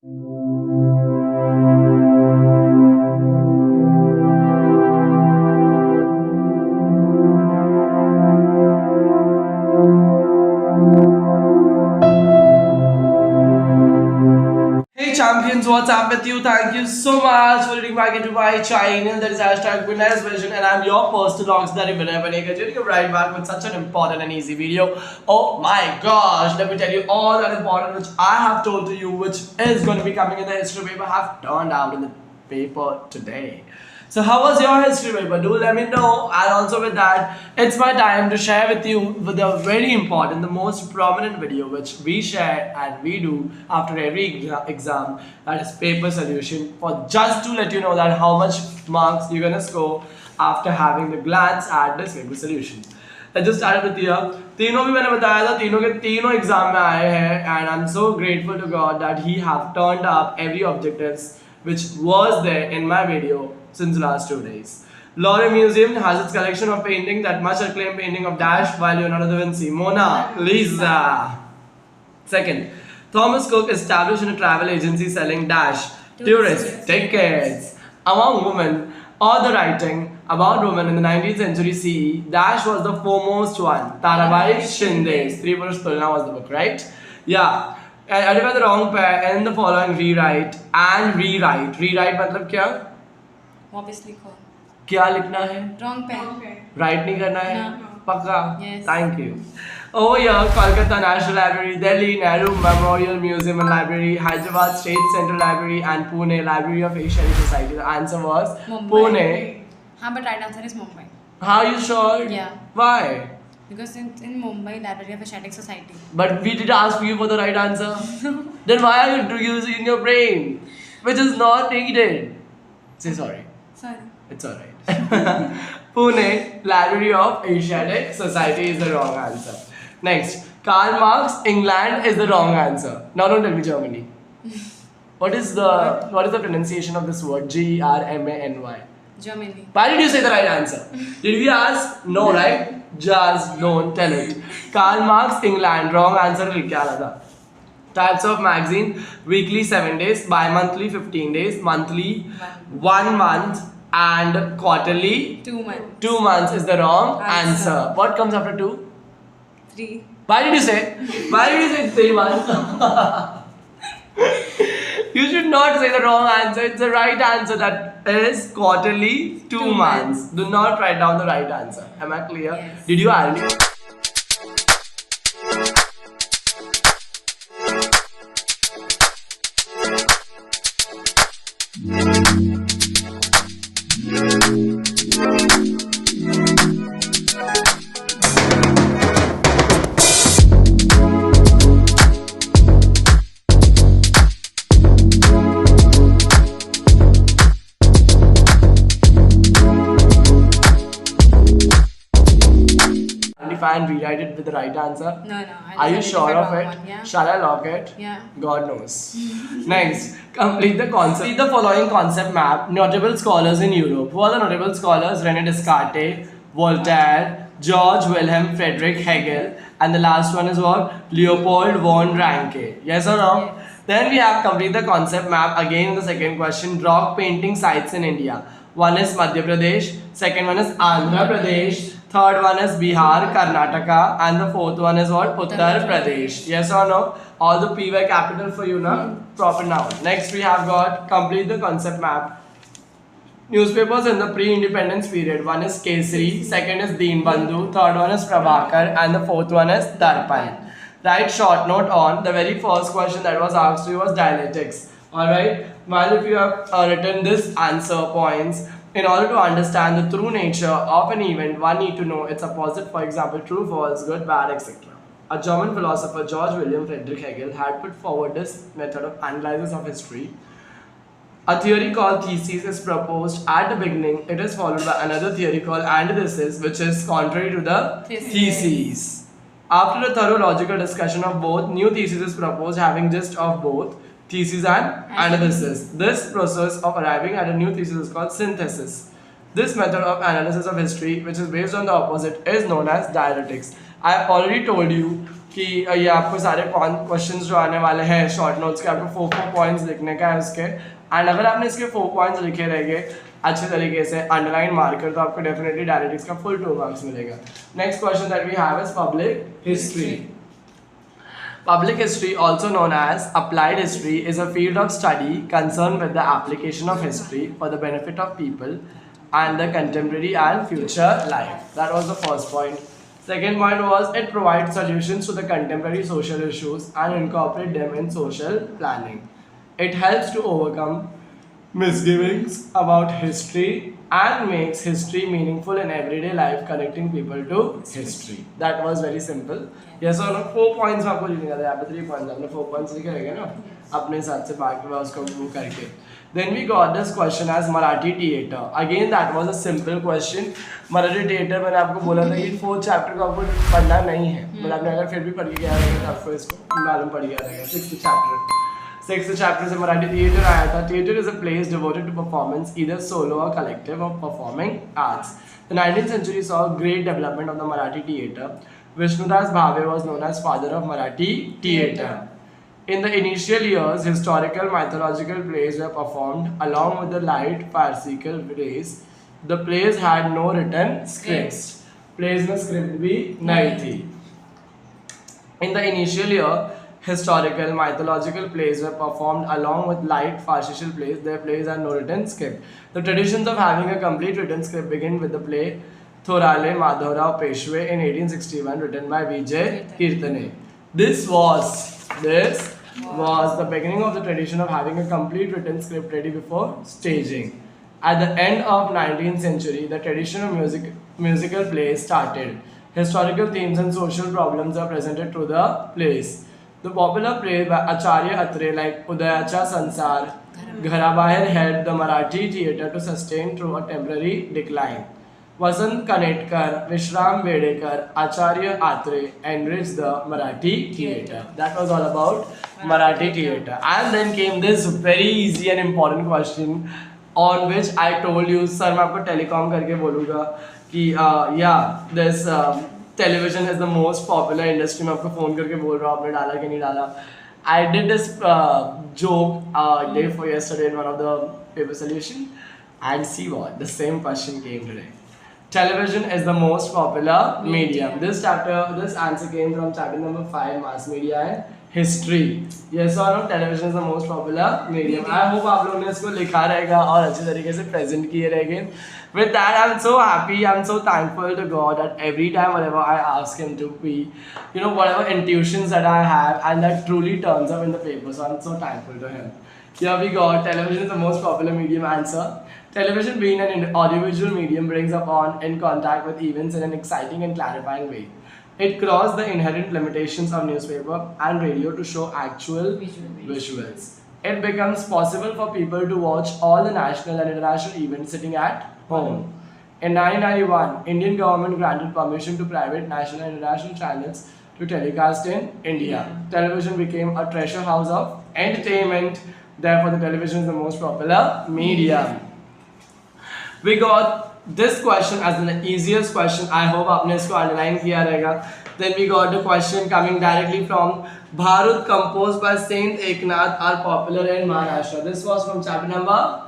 Hey champions, what's up with you? Thank you so much for tuning back into my channel. That is #Winners Vision, and I'm your personal auxiliary winner. When you're right back with such an important and easy video. Oh my gosh, let me tell you all that important which I have told to you, which is going to be coming in the history paper, have turned out in the paper today. So how was your history paper? Do let me know. And also with that, it's my time to share with you with a very important, the most prominent video which we share and we do after every exam, that is paper solution, for just to let you know that how much marks you're gonna score after having the glance at this paper solution. Let's just start with here. तीनों भी मैंने बताया था, तीनों के तीनों exam में आए हैं, and I'm so grateful to God that he have turned up every objectives which was there in my video since the last 2 days. Louvre Museum has its collection of paintings, that much acclaimed painting of Dash by Leonardo da Vinci, Mona Lisa. Second, Thomas Cook established a travel agency selling Dash tourist tickets. Among women, or the writing about women in the 19th century CE, Dash was the foremost one. Tarabai Shinde, Stree Purush Tulna was the book, right? Yeah. I read the wrong pair in the following rewrite and rewrite. Rewrite मतलब क्या? वापस लिखो. क्या लिखना है? Wrong pen. Write नहीं करना है? No. पक्का? Yes. Thank you. Over here, Kolkata National Library, Delhi Nehru Memorial Museum and Library, Hyderabad State Central Library, and Pune Library of Asiatic Society. The answer was Mumbai. Pune. हाँ, but right answer is Mumbai. How are you sure? Yeah. Why? Because in Mumbai, Library of Asiatic Society. But we did ask you for the right answer. Then why are you using your brain, which is not needed? Say sorry. Sorry. It's alright. Pune, Library of Asiatic Society is the wrong answer. Next, Karl Marx, England is the wrong answer. Now don't tell me Germany. What is the pronunciation of this word? Germany. Germany. Why did you say the right answer? Did we ask? No, right? Just don't tell it. Karl Marx, England, wrong answer. Types of magazine: weekly 7 days, bi-monthly 15 days, monthly 1 month, and quarterly 2 months. 2 months is the wrong Answer. answer. What comes after 2? 3. Why did you say? Why did you say 3 months? You should not say the wrong answer. It's the right answer. That is quarterly 2 2 months. Do not write down the right answer. Am I clear? Yes. Did you irony? And rewrite it with the right answer? No. Are you sure of it? Yeah. Shall I lock it? Yeah. God knows. Next, complete the following concept map. Notable scholars in Europe. Who are the notable scholars? René Descartes, Voltaire, George Wilhelm Friedrich Hegel, and the last one is what? Leopold von Ranke. Yes or no? Yes. Then we have complete the concept map again in the second question. Rock painting sites in India. One is Madhya Pradesh, second one is Andhra Pradesh, third one is Bihar, Karnataka, and the fourth one is what? Uttar Pradesh. Yes or no? All the P were capital for you now. Proper noun. Next we have got complete the concept map. Newspapers in the pre-independence period. One is Kesari, second is Deen Bandhu, third one is Prabhakar, and the fourth one is Darpan. Write short note on the very first question that was asked to you was dialectics. Alright, while if you have written this answer points, in order to understand the true nature of an event, one need to know its opposite, for example, true, false, good, bad, etc. A German philosopher, George William Friedrich Hegel, had put forward this method of analysis of history. A theory called thesis is proposed at the beginning. It is followed by another theory called antithesis, which is contrary to the thesis. After a thorough logical discussion of both, new thesis is proposed having gist of both thesis and analysis. This process of arriving at a new thesis is called synthesis. This method of analysis of history, which is based on the opposite, is known as dialectics. I already told you कि ये आपको सारे questions जो आने वाले हैं short notes के, आपको 4 पॉइंट्स लिखने का है उसके। एंड अगर आपने इसके 4 पॉइंट्स लिखे रहेंगे अच्छे तरीके से अंडरलाइन मार्कर, तो आपको डेफिनेटली डायरेक्ट का फुल 2 मार्क्स मिलेगा। Next question that we have is public history. Public history, also known as applied history, is a field of study concerned with the application of history for the benefit of people and the contemporary and future life. That was the first point. Second point was it provides solutions to the contemporary social issues and incorporate them in social planning. It helps to overcome misgivings about history and makes history meaningful in everyday life, connecting people to history. That was very simple. Yes or no? 4 points आपको लिखने का था, यहाँ पे 3 points, आपने 4 points लिखे रहेंगे ना अपने हिसाब से, बाकी बार उसको वो करके। Then we got this question as Marathi theatre. Again that was a simple question. Marathi theatre मैंने आपको बोला था कि 4th chapter को आपको पढ़ना नहीं है, मतलब आपने अगर फिर भी पढ़ के गया रहेगा तो आपको इसको मालूम पड़ गया रहेगा। 6th chapter से मराठी थिएटर आया था। Theatre is a place devoted to performance, either solo or collective, of performing arts. The 19th century saw a great development of the Marathi theatre. Vishnudas Bhave was known as father of Marathi theatre. In the initial years, historical mythological plays were performed along with the light farcical plays. The plays had no written scripts. Plays में script भी नहीं थी. In the initial year, historical mythological plays were performed along with light farcical plays. Their plays had no written script. The traditions of having a complete written script begin with the play Thorale Madhavrao Peshwe in 1861, written by Vijay Kirtane. This was the beginning of the tradition of having a complete written script ready before staging. At the end of 19th century, the tradition of musical plays started. Historical themes and social problems are presented through the plays. The popular plays by Acharya Atre like Udayacha Sansar, Gharabaher helped the Marathi theatre to sustain through a temporary decline. Vasant Kanetkar, Vishram Bedekar, Acharya Atre enriched the Marathi theatre. That was all about Marathi theatre. And then came this very easy and important question on which I told you, sir, मैं आपको telecom करके बोलूँगा कि yeah, this television is the most popular industry. मैं आपको phone करके बोल रहा हूँ, आपने डाला कि नहीं डाला. I did this joke day for yesterday in one of the paper solution, and see what the same question came today. Television is the most popular medium. This answer came from chapter number 5, mass media and history. Yes or no? Television is the most popular medium. I hope आप लोगों ने इसको लिखा रहेगा और अच्छे तरीके से present किए रहेंगे. With that, I'm so happy. I'm so thankful to God that every time whenever I ask Him to be, whatever intuitions that I have, and that truly turns up in the paper. So I'm so thankful to Him. Here we go. Television is the most popular medium. Answer. Television, being an audiovisual medium, brings upon in contact with events in an exciting and clarifying way. It crossed the inherent limitations of newspaper and radio to show actual visuals. It becomes possible for people to watch all the national and international events sitting at home. In 1991, Indian government granted permission to private national and international channels to telecast in India. Television became a treasure house of entertainment. Therefore, the television is the most popular medium. We got this question as the easiest question. I hope आपने इसको underline किया रहेगा. Then we got the question coming directly from Bharut, composed by Saint Eknath, are popular in Maharashtra. This was from chapter number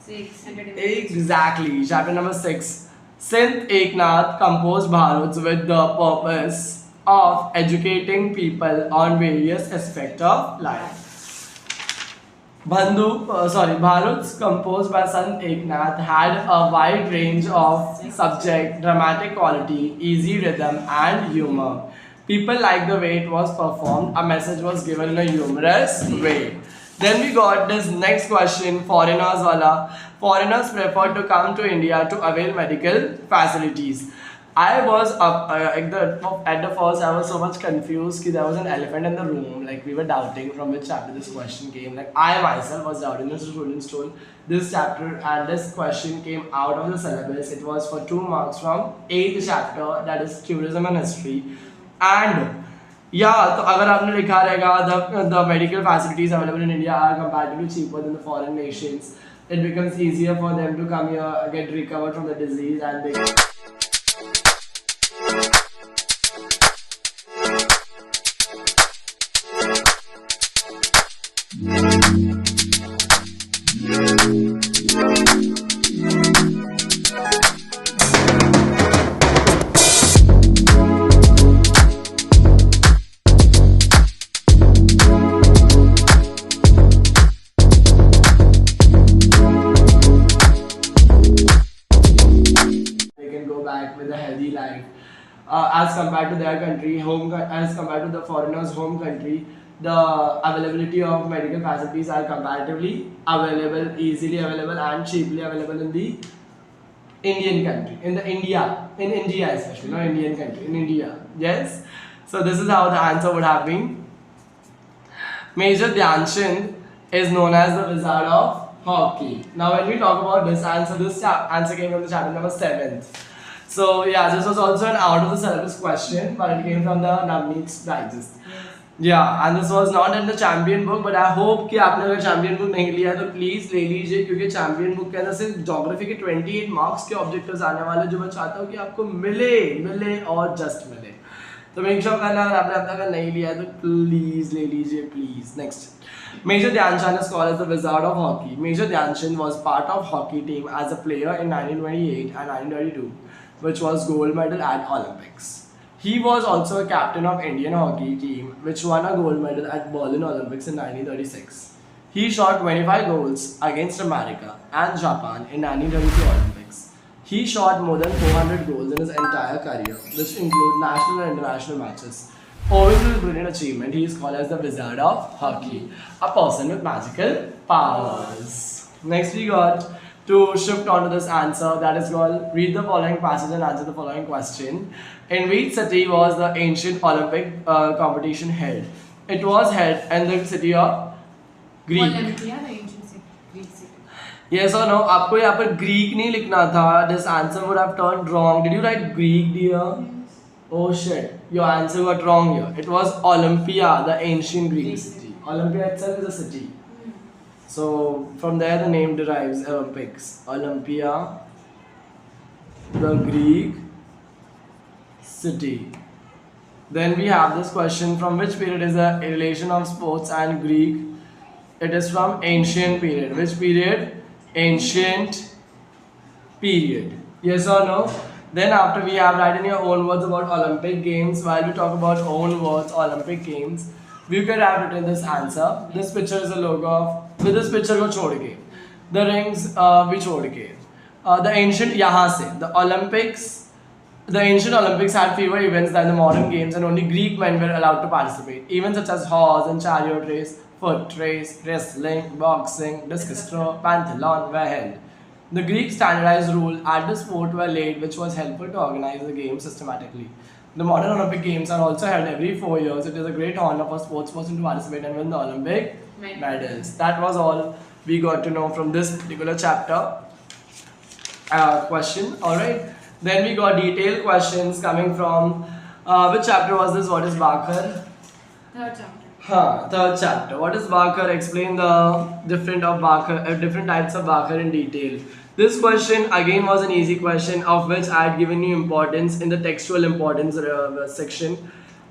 6. Exactly, chapter number 6. Saint Eknath composed Bharuts with the purpose of educating people on various aspects of life. Bharuts composed by Sant Eknath had a wide range of subject, dramatic quality, easy rhythm and humor. People liked the way it was performed. A message was given in a humorous way. Then we got this next question, foreigners wala. Foreigners preferred to come to India to avail medical facilities. I was at the first I was so much confused that there was an elephant in the room. Like we were doubting from which chapter this question came. Like I myself was doubting. The students told this chapter and this question came out of the syllabus. It was for 2 marks from 8th chapter, that is tourism and history. And yeah, so अगर आपने लिखा रहेगा the medical facilities available in India are comparatively cheaper than the foreign nations. It becomes easier for them to come here, get recovered from the disease, and they They can go back with a healthy life. As compared to their country, as compared to the foreigners' home country, the availability of medical facilities are comparatively available, easily available, and cheaply available in the Indian country, in India especially, not Indian country, in India. Yes. So this is how the answer would have been. Major Dhyanchand is known as the Wizard of Hockey. Now, when we talk about this answer came from the chapter number 7. So yeah, this was also an out of the syllabus question, but it came from the Navneet's Digest. Yeah, and this was not in the champion book, but I hope कि आपने अगर champion book नहीं लिया है तो please ले लीजिए, क्योंकि champion book के अंदर सिर्फ geography के 28 marks के objectives आने वाले, जो मैं चाहता हूँ कि आपको मिले और just मिले. तो मेक श्योर करना अगर आपने अब तक नहीं लिया है तो प्लीज ले लीजिए, please. Next. Major Dhyanchand is called as the Wizard of Hockey. Major Dhyanchand was part of hockey team as a player in 1928 and 1932, which was gold medal at Olympics. He was also a captain of Indian hockey team, which won a gold medal at Berlin Olympics in 1936. He shot 25 goals against America and Japan in 1932 Olympics. He shot more than 400 goals in his entire career, which include national and international matches. Owing to his brilliant achievement, he is called as the Wizard of Hockey, a person with magical powers. Next, we got to shift on to this answer, that is called read the following passage and answer the following question. In which city was the ancient Olympic competition held? It was held in the city of Greek. Olympia, the ancient Greek city. Yes or no? आपको यहाँ पर Greek नहीं लिखना था. This answer would have turned wrong. Did you write Greek, dear? Oh shit! Your answer got wrong here. It was Olympia, the ancient Greek city. Olympia itself is a city. So from there the name derives, Olympics. Olympia, the Greek city. Then we have this question: from which period is the relation of sports and Greek? It is from ancient period. Which period? Ancient period. Yes or no? Then after we have write in your own words about Olympic Games. While we talk about own words, Olympic Games, we could have written this answer. This picture is a logo of, with this picture को छोड़ के, the rings भी छोड़ के, the ancient यहाँ से, the ancient Olympics had fewer events than the modern games, and only Greek men were allowed to participate. Events such as horse and chariot race, foot race, wrestling, boxing, discus throw, pentathlon were held. The Greek standardized rule at the sport were laid, which was helpful to organize the games systematically. The modern Olympic Games are also held every 4 years. It is a great honor for sportsperson to participate and win the Olympic medals. That was all we got to know from this particular chapter question. Alright. Then we got detailed questions coming from which chapter was this? What is Bakar? Third chapter. Third chapter. What is Bakar? Explain the different types of Bakar in detail. This question again was an easy question, of which I had given you importance in the textual importance section.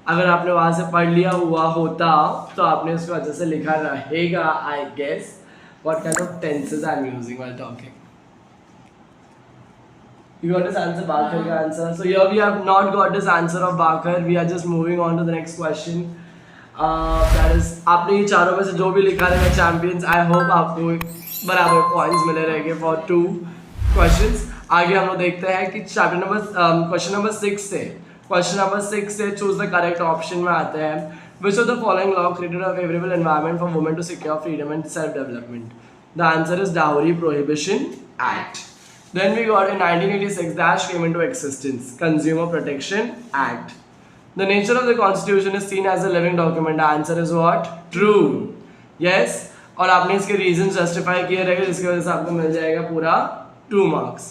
अगर आपने वहाँ से पढ़ लिया हुआ होता तो आपने उसको अच्छे से लिखा रहेगा, I guess. What kind of tenses I'm using while talking? You got this answer, Bakar का answer. So here we have not got this answer of Bakar. We are just moving on to the next question. That is, आपने ये चारों में से जो भी लिखा रहेगा चैंपियंस, आई होप आपको बराबर पॉइंट्स मिले रहेंगे फॉर 2 क्वेश्चंस. आगे हम लोग देखते हैं कि चैप्टर नंबर क्वेश्चन नंबर 6 से चूज द करेक्ट ऑप्शन में आते हैं. Which of the following law created a favourable environment for women to secure freedom and self development? The answer is dowry prohibition act. Then we got in 1986 dash came into existence, Consumer Protection Act. The nature of the constitution is seen as a living document. The answer is what? True. Yes. और आपने इसके reasons justify किए रहेंगे, जिसकी वजह से आपको मिल जाएगा पूरा 2 marks.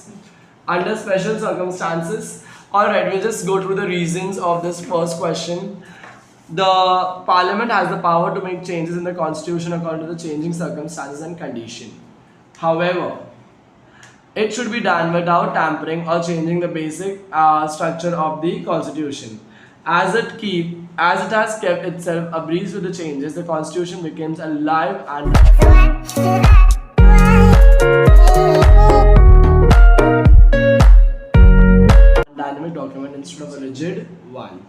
Under special circumstances. Alright, we'll just go through the reasons of this first question. The Parliament has the power to make changes in the constitution according to the changing circumstances and condition. However, it should be done without tampering or changing the basic structure of the constitution, as it keep As it has kept itself abreast with the changes, the constitution becomes a live and dynamic document instead of a rigid one.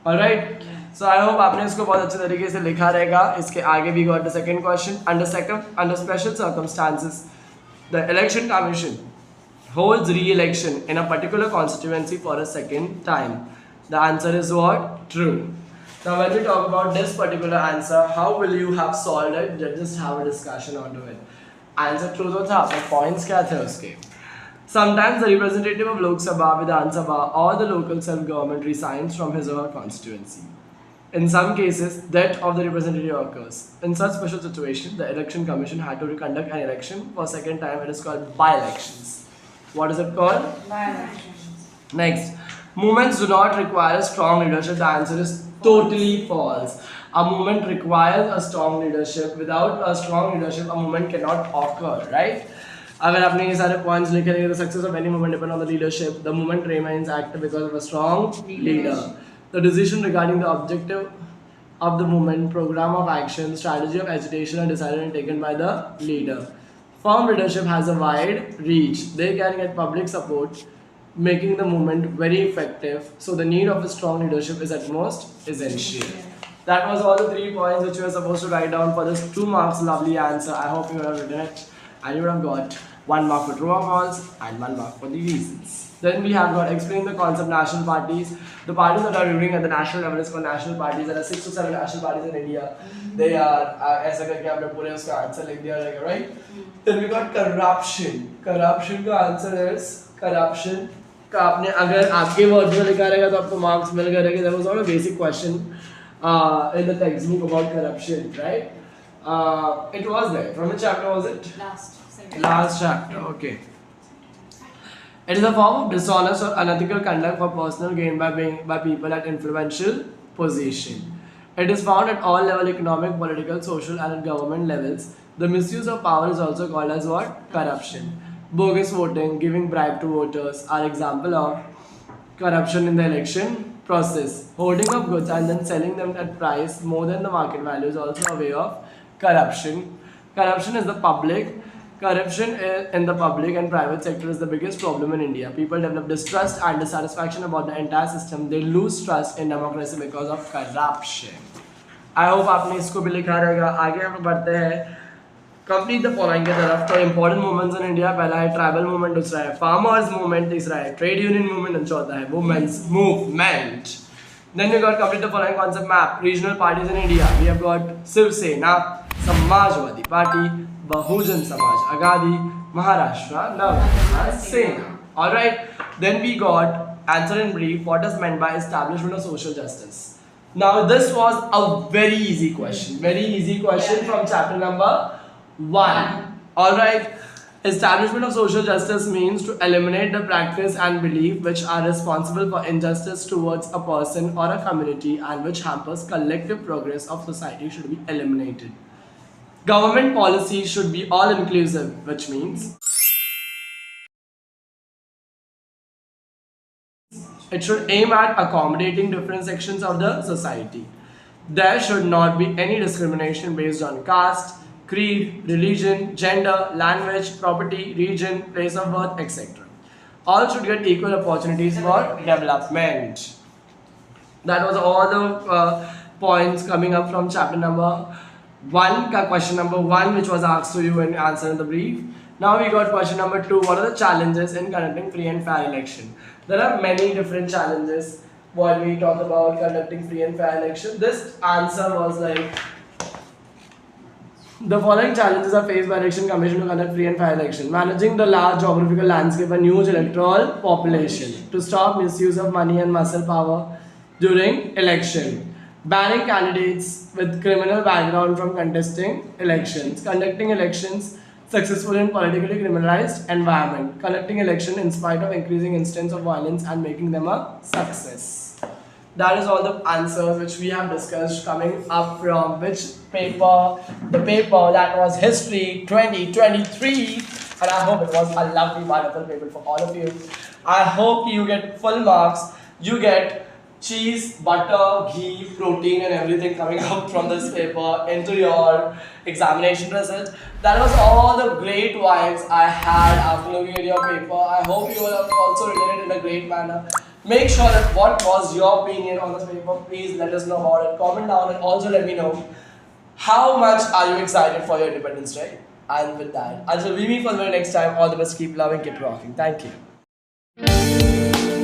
Alright, so I hope आपने इसको बहुत अच्छे तरीके से लिखा रहेगा. इसके आगे भी got the second question. Under special circumstances, the election commission holds re-election in a particular constituency for a second time. The answer is what? True. Now when we talk about this particular answer, how will you have solved it? Just have a discussion onto it. Answer true तो था, but points क्या थे उसके? Sometimes the representative of Lok Sabha, Vidhan Sabha or the local self-government resigns from his or her constituency. In some cases, death of the representative occurs. In such special situations, the election commission had to conduct an election for a second time. It is called by-elections. What is it called? By-elections. Next, movements do not require strong leadership. The answer is totally false. A movement requires a strong leadership. Without a strong leadership, a movement cannot occur, right? अगर आपने ये सारे points लिखे रहेंगे, the success of any movement depends on the leadership. The movement remains active because of a strong leader. The decision regarding the objective of the movement, program of action, strategy of agitation are decided and taken by the leader. Firm leadership has a wide reach. They can get public support, making the movement very effective. So the need of a strong leadership is at most essential. That was all the 3 points which you were supposed to write down for this 2 marks lovely answer. I hope you would have written it and you would have got 1 mark for true or false and 1 mark for the reasons. Then we have got explain the concept national parties. The parties that are ruling at the national level is called national parties. There are 6 to 7 national parties in India. They are ऐसा करके आपने पूरे उसका answer लिख दिया रहेगा, right? Then we got corruption. Corruption का answer is corruption. का आपने अगर आपके वर्ड में लिखा रहेगा तो आपको मार्क्स मिल गए रहेंगे. There was not a basic question in the textbook about corruption, right? It was there. From which chapter was it? Last chapter. Okay. It is a form of dishonest or unethical conduct for personal gain by people at influential position. It is found at all level: economic, political, social, and at government levels. The misuse of power is also called as what? Corruption. Bogus voting, giving bribe to voters are example of corruption in the election process. Holding of goods and then selling them at price more than the market value is also a way of corruption. Corruption in the public and private sector is the biggest problem in India. People develop distrust and dissatisfaction about the entire system. They lose trust in democracy because of corruption. I hope आपने इसको भी लिखा रहेगा. आगे हम बढ़ते हैं. Complete the following के तरफ. तो important movements in India. पहला है tribal movement, दूसरा है farmers movement, तीसरा है trade union movement और चौथा है women's movement. Then we got complete the following concept map. Regional parties in India. We have got Shiv Sena, Samajwadi Party, Bahujan Samaj, Agadi, Maharashtra, Nava, Sena. Alright, then we got answer in brief what is meant by establishment of social justice. Now this was a very easy question from chapter number 1. Alright, establishment of social justice means to eliminate the practice and belief which are responsible for injustice towards a person or a community and which hampers collective progress of society should be eliminated. Government policy should be all-inclusive, which means it should aim at accommodating different sections of the society. There should not be any discrimination based on caste, creed, religion, gender, language, property, region, place of birth, etc. All should get equal opportunities for development. That was all the points coming up from chapter number 1, question number 1, which was asked to you in answer in the brief. Now we got question number 2. What are the challenges in conducting free and fair election? There are many different challenges when we talk about conducting free and fair election. This answer was like, the following challenges are faced by election commission to conduct free and fair election. Managing the large geographical landscape and huge electoral population. To stop misuse of money and muscle power during election. Banning candidates with criminal background from contesting elections. Conducting elections successfully in politically criminalized environment. Conducting election in spite of increasing instance of violence and making them a success. That is all the answers which we have discussed coming up from which paper? The paper that was History 2023. And I hope it was a lovely, wonderful paper for all of you. I hope you get full marks. You get cheese, butter, ghee, protein, and everything coming out from this paper into your examination result. That was all the great vibes I had after looking at your paper. I hope you will have also written it in a great manner. Make sure that what was your opinion on this paper. Please let us know about it. Comment down and also let me know how much are you excited for your Independence Day. And with that, until we meet for the next time, all the best. Keep loving, keep rocking. Thank you.